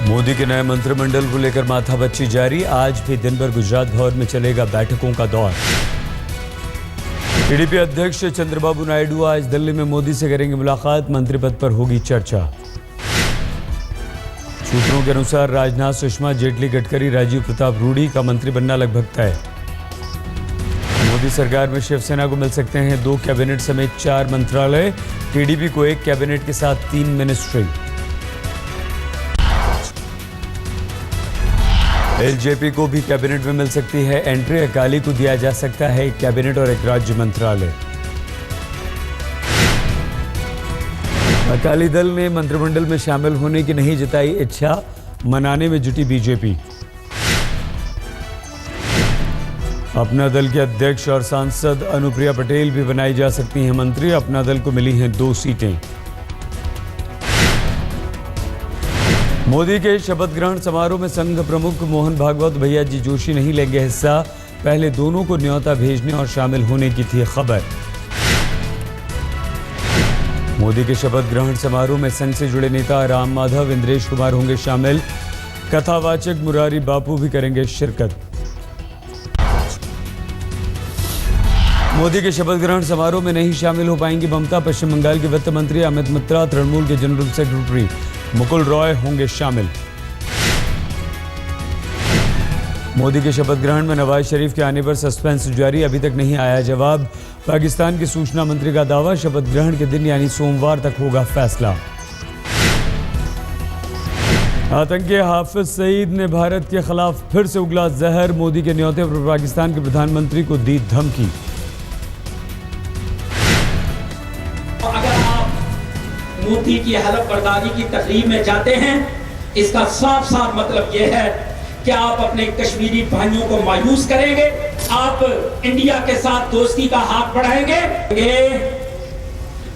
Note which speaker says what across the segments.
Speaker 1: मोदी के नए मंत्रिमंडल को लेकर माथापच्ची जारी। आज भी दिन भर गुजरात भवन में चलेगा बैठकों का दौर। टीडीपी अध्यक्ष चंद्रबाबू नायडू आज दिल्ली में मोदी से करेंगे मुलाकात। मंत्री पद पर होगी चर्चा। सूत्रों के अनुसार राजनाथ, सुषमा, जेटली, गडकरी, राजीव प्रताप रूडी का मंत्री बनना लगभग तय। मोदी सरकार में शिवसेना को मिल सकते हैं 2 कैबिनेट समेत 4 मंत्रालय। टीडीपी को 1 कैबिनेट के साथ 3 मिनिस्ट्री। एलजेपी को भी कैबिनेट में मिल सकती है एंट्री। अकाली को दिया जा सकता है 1 कैबिनेट और 1 राज्य मंत्रालय। अकाली दल ने मंत्रिमंडल में शामिल होने की नहीं जताई इच्छा, मनाने में जुटी बीजेपी। अपना दल के अध्यक्ष और सांसद अनुप्रिया पटेल भी बनाई जा सकती हैं मंत्री। अपना दल को मिली हैं 2 सीटें। मोदी के शपथ ग्रहण समारोह में संघ प्रमुख मोहन भागवत, भैया जी जोशी नहीं लेंगे हिस्सा। पहले दोनों को न्योता भेजने और शामिल होने की थी खबर। मोदी के शपथ ग्रहण समारोह में संघ से जुड़े नेता राम माधव, इंद्रेश कुमार होंगे शामिल। कथावाचक मुरारी बापू भी करेंगे शिरकत। मोदी के शपथ ग्रहण समारोह में नहीं शामिल हो पाएंगी ममता। पश्चिम बंगाल के वित्त मंत्री अमित मित्रा, तृणमूल के जनरल सेक्रेटरी मुकुल रॉय होंगे शामिल। मोदी के शपथ ग्रहण में नवाज शरीफ के आने पर सस्पेंस जारी। अभी तक नहीं आया जवाब। पाकिस्तान के सूचना मंत्री का दावा, शपथ ग्रहण के दिन यानी सोमवार तक होगा फैसला। आतंकी हाफिज सईद ने भारत के खिलाफ फिर से उगला जहर। मोदी के न्योते पर पाकिस्तान के प्रधानमंत्री को दी धमकी।
Speaker 2: मोदी की हलफ बर्दारी की तकरीब में जाते हैं, इसका साफ साफ मतलब यह है कि आप अपने कश्मीरी भाइयों को मायूस करेंगे, आप इंडिया के साथ दोस्ती का हाथ बढ़ाएंगे।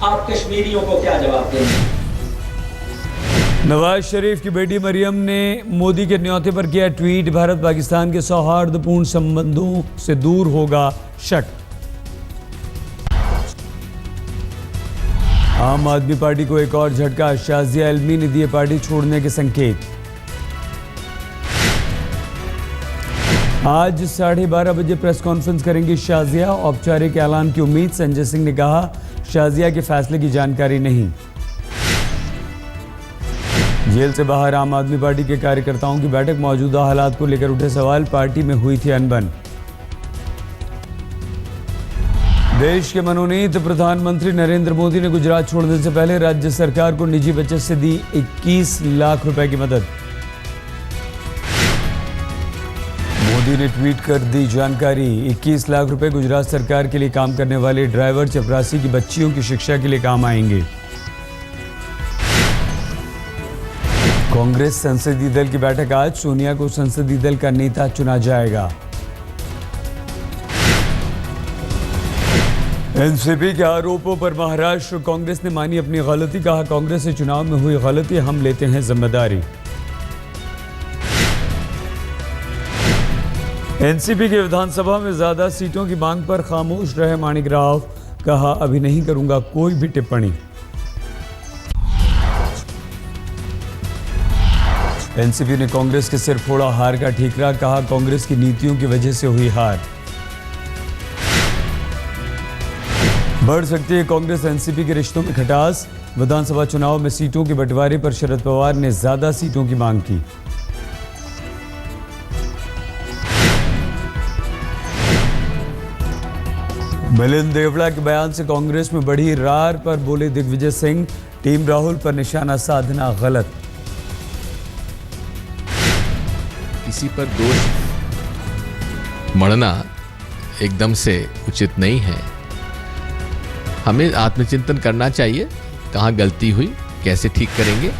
Speaker 2: आप कश्मीरियों को क्या जवाब देंगे?
Speaker 1: नवाज शरीफ की बेटी मरियम ने मोदी के न्योते पर किया ट्वीट। भारत पाकिस्तान के सौहार्दपूर्ण संबंधों से दूर होगा शक। आम आदमी पार्टी को एक और झटका। शाजिया इल्मी ने दिए पार्टी छोड़ने के संकेत। आज 12:30 बजे प्रेस कॉन्फ्रेंस करेंगी शाजिया। औपचारिक ऐलान की उम्मीद। संजय सिंह ने कहा, शाजिया के फैसले की जानकारी नहीं। जेल से बाहर आम आदमी पार्टी के कार्यकर्ताओं की बैठक। मौजूदा हालात को लेकर उठे सवाल। पार्टी में हुई थी अनबन। देश के मनोनीत प्रधानमंत्री नरेंद्र मोदी ने गुजरात छोड़ने से पहले राज्य सरकार को निजी बचत से दी 21 लाख रुपए की मदद। मोदी ने ट्वीट कर दी जानकारी। 21 लाख रुपए गुजरात सरकार के लिए काम करने वाले ड्राइवर, चपरासी की बच्चियों की शिक्षा के लिए काम आएंगे। कांग्रेस संसदीय दल की बैठक आज। सोनिया को संसदीय दल का नेता चुना जाएगा। एनसीपी के आरोपों पर महाराष्ट्र कांग्रेस ने मानी अपनी गलती। कहा, कांग्रेस से चुनाव में हुई गलती हम लेते हैं जिम्मेदारी। एनसीपी के विधानसभा में ज्यादा सीटों की मांग पर खामोश रहे माणिक राव। कहा, अभी नहीं करूंगा कोई भी टिप्पणी। एनसीपी ने कांग्रेस के सिर फोड़ा हार का ठीकरा। कहा, कांग्रेस की नीतियों की वजह से हुई हार। बढ़ सकती है कांग्रेस एनसीपी के रिश्तों में खटास। विधानसभा चुनाव में सीटों के बंटवारे पर शरद पवार ने ज्यादा सीटों की मांग की। मिलिंद देवड़ा के बयान से कांग्रेस में बढ़ी रार पर बोले दिग्विजय सिंह। टीम राहुल पर निशाना साधना गलत।
Speaker 3: किसी पर दोष मढ़ना एकदम से उचित नहीं है। हमें आत्मचिंतन करना चाहिए, कहाँ गलती हुई, कैसे ठीक करेंगे।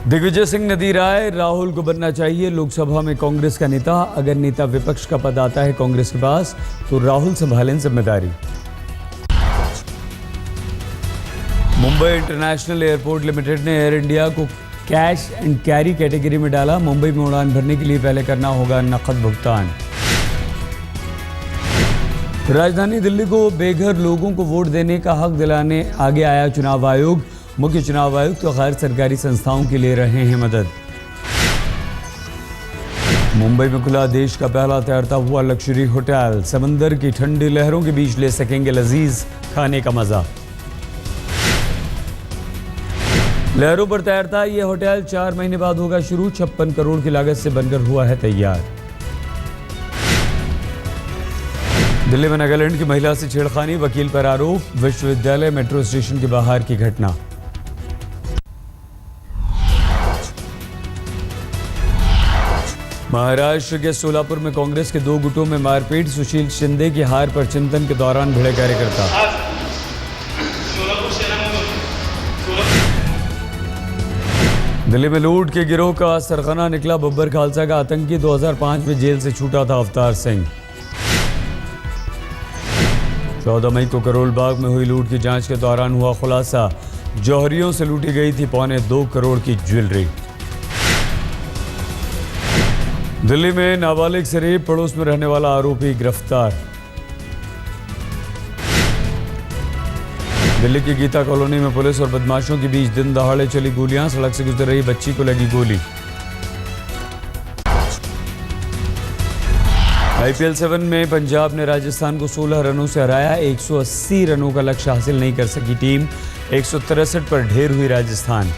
Speaker 1: दिग्विजय सिंह ने दी राय, राहुल को बनना चाहिए लोकसभा में कांग्रेस का नेता। अगर नेता विपक्ष का पद आता है कांग्रेस के पास तो राहुल संभालें जिम्मेदारी। मुंबई इंटरनेशनल एयरपोर्ट लिमिटेड ने एयर इंडिया को कैश एंड कैरी कैटेगरी में डाला। मुंबई में उड़ान भरने के लिए पहले करना होगा नकद भुगतान। राजधानी दिल्ली को बेघर लोगों को वोट देने का हक दिलाने आगे आया चुनाव आयोग। मुख्य चुनाव आयुक्त तो गैर सरकारी संस्थाओं की ले रहे हैं मदद। मुंबई में खुला देश का पहला तैरता हुआ लग्जरी होटल। समंदर की ठंडी लहरों के बीच ले सकेंगे लजीज खाने का मजा। लहरों पर तैरता ये होटल 4 महीने बाद होगा शुरू। 56 करोड़ की लागत से बनकर हुआ है तैयार। दिल्ली में नागालैंड की महिला से छेड़खानी, वकील पर आरोप। विश्वविद्यालय मेट्रो स्टेशन के बाहर की घटना। महाराष्ट्र के सोलापुर में कांग्रेस के 2 गुटों में मारपीट। सुशील शिंदे की हार पर चिंतन के दौरान भिड़े कार्यकर्ता। दिल्ली में लूट के गिरोह का सरगना निकला। बब्बर खालसा का आतंकी 2005 में जेल से छूटा था अवतार सिंह। 14 मई को करोल बाग में हुई लूट की जांच के दौरान हुआ खुलासा। जौहरियों से लूटी गई थी 2.25 करोड़ की ज्वेलरी। दिल्ली में नाबालिग से रेप, पड़ोस में रहने वाला आरोपी गिरफ्तार। दिल्ली की गीता कॉलोनी में पुलिस और बदमाशों के बीच दिन दहाड़े चली गोलियां। सड़क से गुजर रही बच्ची को लगी गोली। IPL 7 में पंजाब ने राजस्थान को 16 रनों से हराया। 180 रनों का लक्ष्य हासिल नहीं कर सकी टीम। 163 पर ढेर हुई राजस्थान।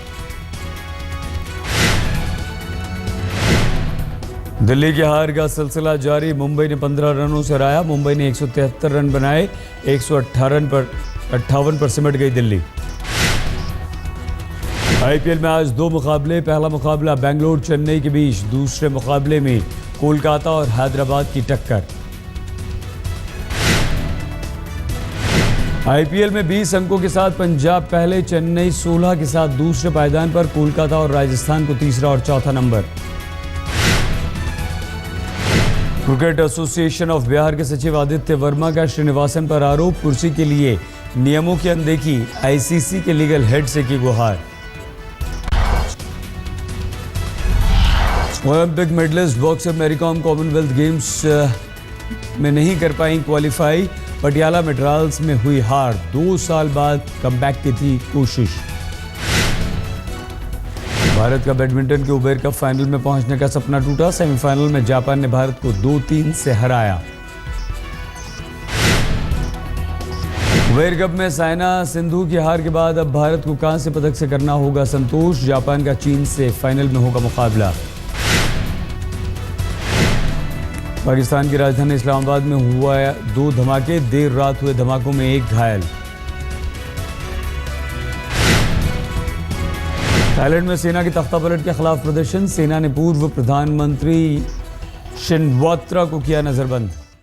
Speaker 1: दिल्ली की हार का सिलसिला जारी। मुंबई ने 15 रनों से हराया। मुंबई ने 173 रन बनाए। 158 पर सिमट गई दिल्ली। IPL में आज 2 मुकाबले। पहला मुकाबला बेंगलोर चेन्नई के बीच। दूसरे मुकाबले में कोलकाता और हैदराबाद की टक्कर। IPL में 20 अंकों के साथ पंजाब पहले, चेन्नई 16 के साथ दूसरे पायदान पर। कोलकाता और राजस्थान को तीसरा और चौथा number. Cricket association of Bihar के सचिव आदित्य वर्मा का श्रीनिवासन पर आरोप। कुर्सी के लिए नियमों की अनदेखी। ICC के लीगल हेड से की गुहार। Olympic medallist boxer Mary Kom Commonwealth games में नहीं कर पाई क्वालिफाई। पटियाला में ट्रायल्स में हुई हार। 2 साल बाद कमबैक की थी कोशिश। भारत का बैडमिंटन के उबेर कप फाइनल में पहुंचने का सपना टूटा। सेमीफाइनल में जापान ने भारत को 2-3 से हराया। उबेर कप में साइना सिंधु की हार के बाद अब भारत को कांस्य पदक से करना होगा संतोष। जापान का चीन से फाइनल में होगा मुकाबला। पाकिस्तान की राजधानी इस्लामाबाद में हुआ 2 धमाके। देर रात हुए धमाकों में 1 घायल। थाईलैंड में सेना की तख्तापलट के खिलाफ प्रदर्शन। सेना ने पूर्व प्रधानमंत्री शिनवात्रा को किया नजरबंद।